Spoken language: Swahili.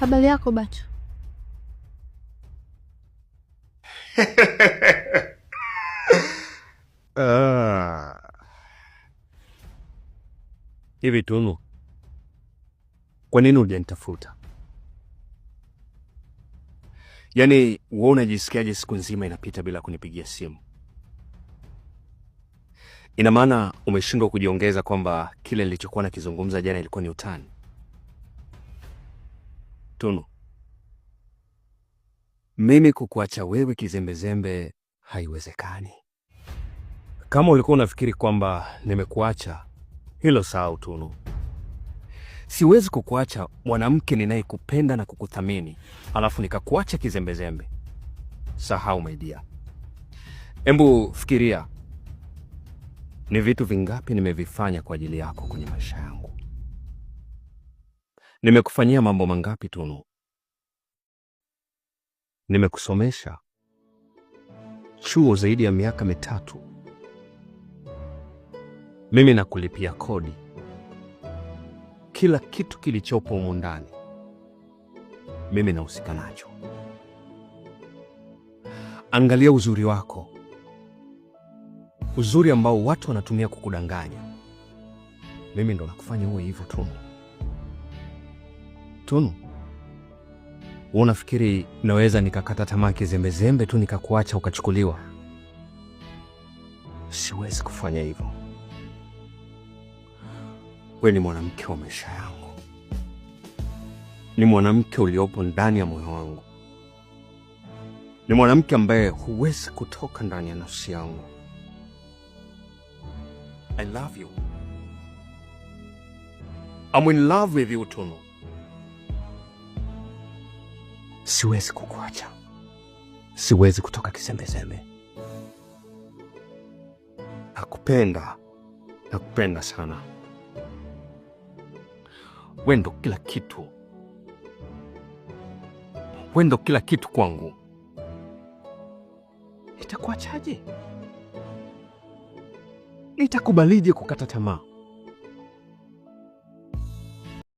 Habari yako Bacho? Hivi Tunu, kwa nini hujanitafuta? Yaani wewe unajisikiaje siku nzima inapita bila kunipigia simu? Ina maana umeshindwa kujiongeza kwamba kile nilichokuwa nakizungumza jana ilikuwa ni utani? Tunu, mimi kukuacha wewe kizembezembe haiwezekani. Kama ulikuwa unafikiri kwamba nimekuacha, hilo sawa Tunu. Siwezi kukuacha mwanamke ninayekupenda na kukuthamini, alafu nikakuacha kizembezembe. Sahau my dear. Embu fikiria, ni vitu vingapi nimevifanya kwa ajili yako kwenye maisha yangu. Nimekufanyia mambo mangapi Tunu? Nimekusomesha chuo zaidi ya miaka 3. Mimi nakulipia kodi. Kila kitu kilichopo humu ndani mimi nahusika nacho. Angalia uzuri wako, uzuri ambao watu wanatumia kukudanganya. Mimi ndo nakufanya uwe hivyo Tunu. Tunu, unafikiri naweza nikakata tamaa kizembezembe tu nikakuacha ukachukuliwa? Siwezi kufanya hivyo. Wewe ni mwanamke wa maisha yangu. Ni mwanamke uliopo ndani ya moyo wangu. Ni mwanamke ambaye huwezi kutoka ndani ya nafsi yangu. I love you. I'm in love with you Tunu. Siwezi kukuacha. Siwezi kutoka kizembezembe. Nakupenda. Nakupenda sana. Wewe ndo kila kitu. Wewe ndo kila kitu kwangu. Nitakuachaje? Nitakubalije kukata tamaa?